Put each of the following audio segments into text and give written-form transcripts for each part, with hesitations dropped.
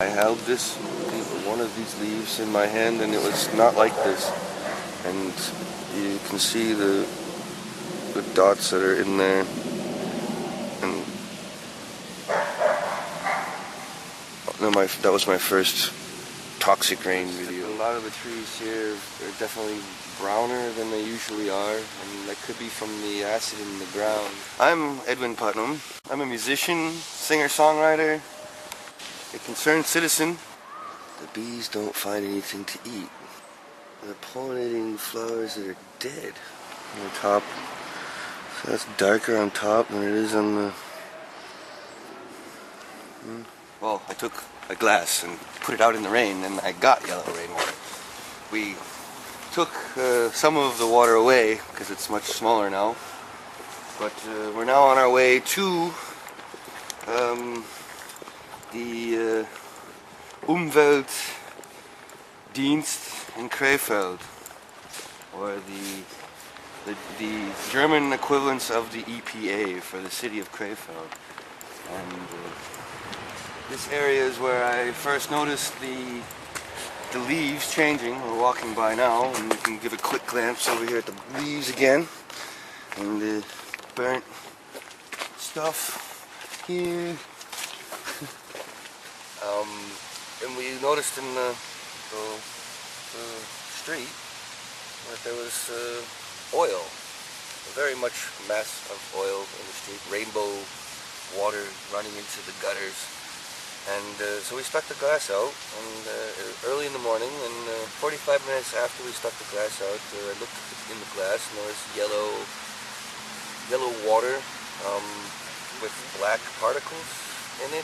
I held one of these leaves in my hand, and it was not like this. And you can see the dots that are in there. And that was my first toxic rain video. A lot of the trees here are definitely browner than they usually are, and that could be from the acid in the ground. I'm Edwin. I'm a musician, singer-songwriter, a concerned citizen. The bees don't find anything to eat. They're pollinating flowers that are dead on the top. So that's darker on top than it is on the... Well, I took a glass and put it out in the rain, and I got yellow rainwater. We took some of the water away because it's much smaller now. But we're now on our way to the Umweltdienst in Krefeld, or the German equivalence of the EPA for the city of Krefeld. And this area is where I first noticed the leaves changing. We're walking by now, and you can give a quick glance over here at the leaves again, and the burnt stuff here. And we noticed in the street that there was oil, very much mass of oil in the street, rainbow water running into the gutters. And so we stuck the glass out, and early in the morning, and 45 minutes after we stuck the glass out, I looked in the glass, and there was yellow water with black particles in it.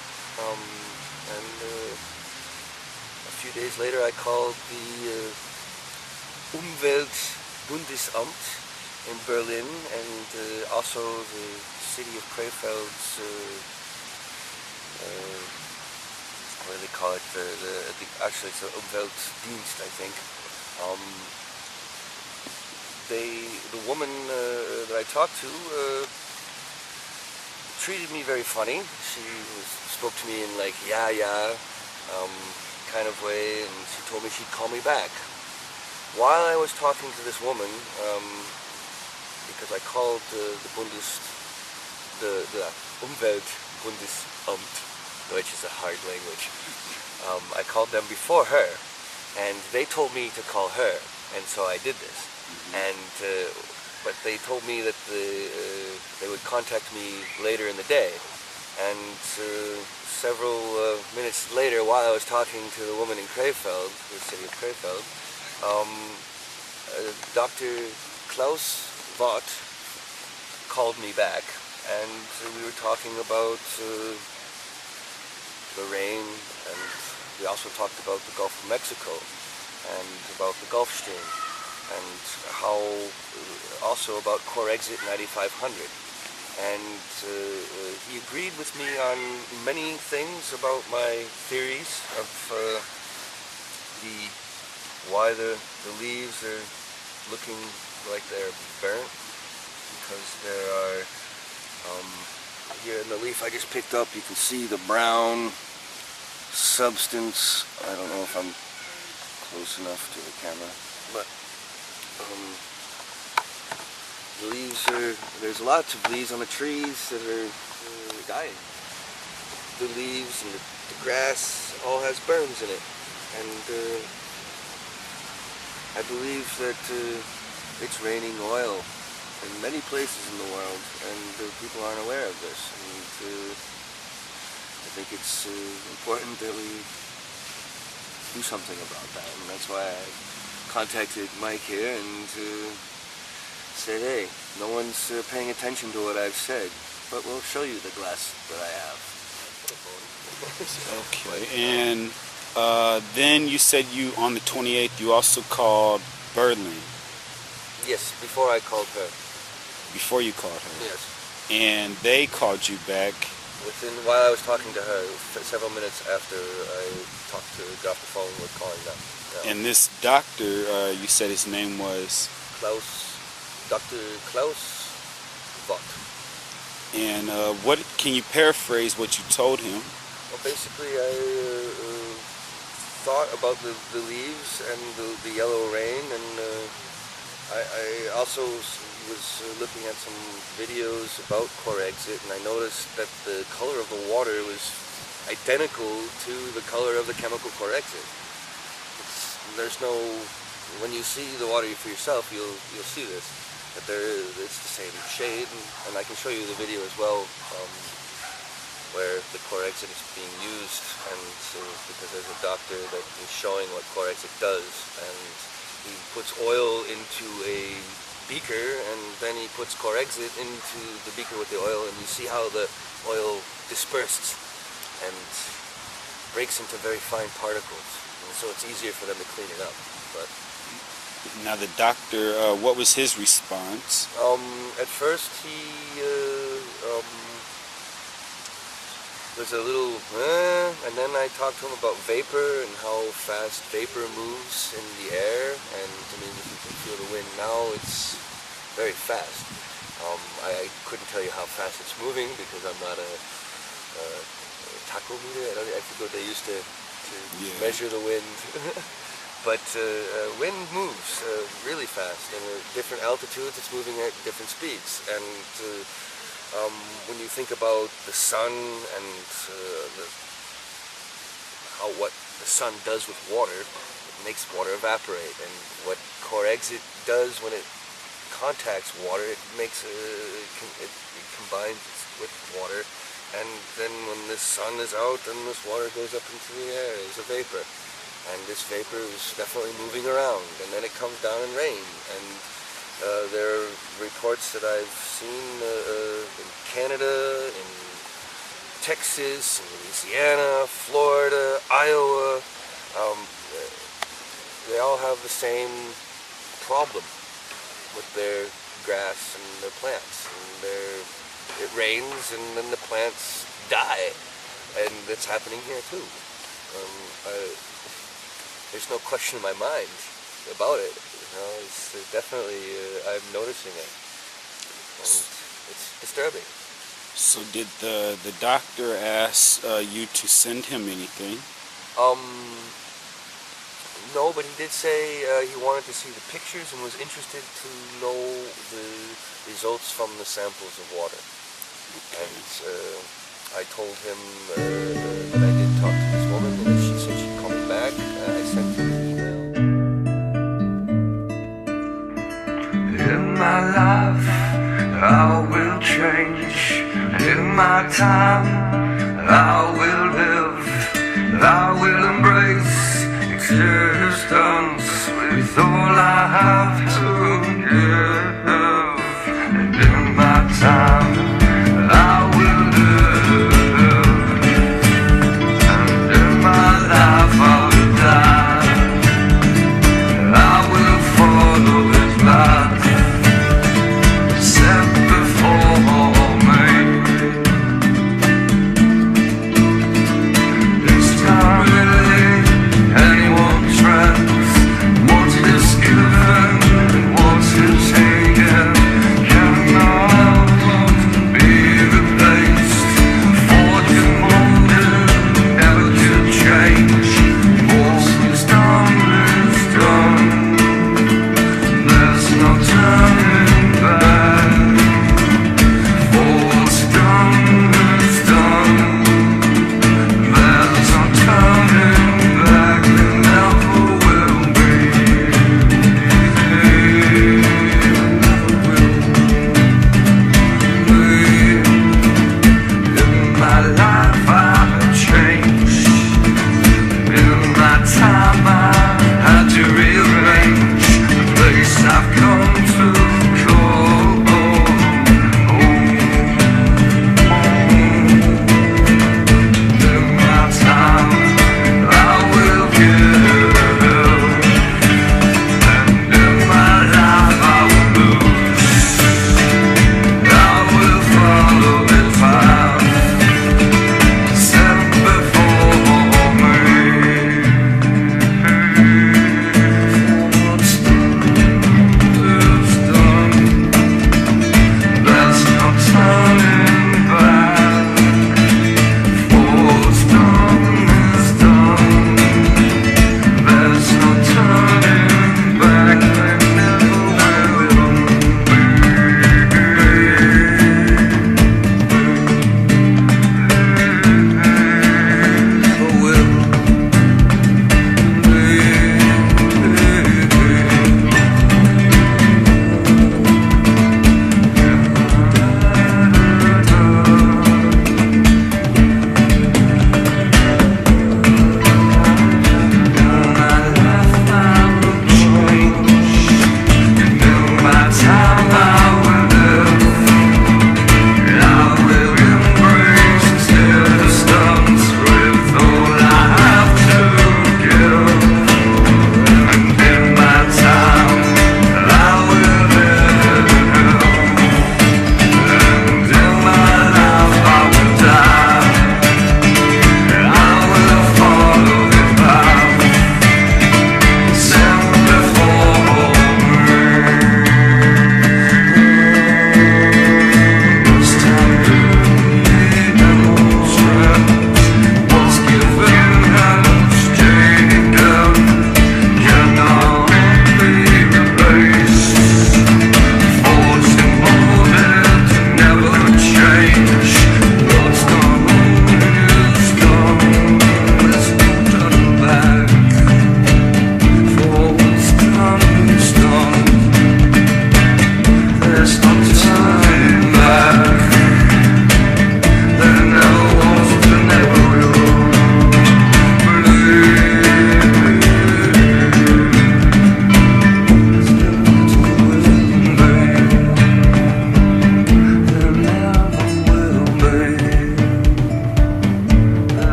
And a few days later, I called the Umweltbundesamt in Berlin, and also the city of Krefeld's, what do they call it? Actually, it's the Umweltdienst, I think. The woman that I talked to treated me very funny. She spoke to me in like kind of way, and she told me she'd call me back. While I was talking to this woman, because I called the Umweltbundesamt, Deutsch is a hard language. I called them before her, and they told me to call her, and so I did this. And but they told me that they would contact me later in the day. And several minutes later, while I was talking to the woman in Krefeld, the city of Krefeld, Dr. Klaus Vott called me back, and we were talking about the rain, and we also talked about the Gulf of Mexico and about the Gulf Stream, and how also about core exit 9500. And he agreed with me on many things about my theories of why the leaves are looking like they're burnt, because there are here in the leaf I just picked up, you can see the brown substance. I don't know if I'm close enough to the camera, but the leaves there's lots of leaves on the trees that are dying. The leaves and the grass all has burns in it, and I believe that it's raining oil in many places in the world, and people aren't aware of this. And I think it's important that we do something about that, and that's why I contacted Mike here and said, hey, no one's paying attention to what I've said, but we'll show you the glass that I have. Okay, and then you said on the 28th you also called Berlin. Yes, before I called her. Before you called her? Yes. And they called you back? While I was talking to her, several minutes after I got off the phone with calling them. Yeah. And this doctor, you said his name was? Dr. Klaus Vott. And what can you paraphrase what you told him? Well, basically, I thought about the leaves and the yellow rain, and I also was looking at some videos about core exit, and I noticed that the color of the water was identical to the color of the chemical core exit. There's no, when you see the water for yourself, you'll see this, that it's the same shade, and I can show you the video as well, where the core exit is being used, and because there's a doctor that is showing what core exit does, and he puts oil into a beaker, and then he puts core exit into the beaker with the oil, and you see how the oil disperses and breaks into very fine particles, and so it's easier for them to clean it up. But now the doctor, what was his response? At first he was a little, and then I talked to him about vapor and how fast vapor moves in the air, and I mean, if you can feel the wind now, it's very fast. I couldn't tell you how fast it's moving because I'm not a tachometer. I forget what they used to measure the wind. But wind moves really fast, and at different altitudes it's moving at different speeds, and when you think about the sun and what the sun does with water, it makes water evaporate, and what core exit does when it contacts water, it makes it combines with water, and then when the sun is out, then this water goes up into the air as a vapor, and this vapor is definitely moving around, and then it comes down in rain, and there are reports that I've seen in Canada, in Texas, in Louisiana, Florida, Iowa. They all have the same problem with their grass and their plants. And it rains, and then the plants die, and it's happening here too. There's no question in my mind about it. It's definitely, I'm noticing it, and it's disturbing. So did the doctor ask you to send him anything? No, but he did say he wanted to see the pictures and was interested to know the results from the samples of water. Okay. And I told him that I did talk to this woman, and she said she'd call me back. I sent her an email. In my life, I will change. In my time, I will live. I will embrace existence with all I have to give. And in my time, I will live. And in my life, I will die. I will follow His path set before me. This time really anyone's friends. What is given and what is taken cannot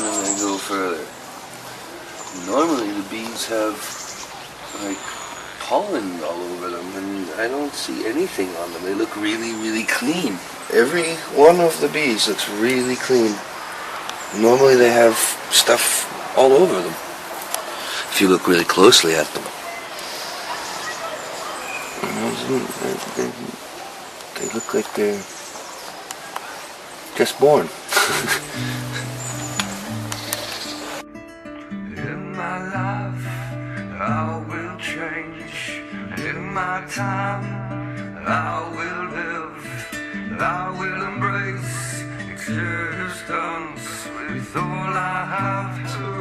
then I go further. Normally the bees have like pollen all over them, and I don't see anything on them. They look really, really clean. Every one of the bees looks really clean. Normally they have stuff all over them, if you look really closely at them. They look like they're just born. In my life, I will change. In my time, I will live. I will embrace existence with all I have to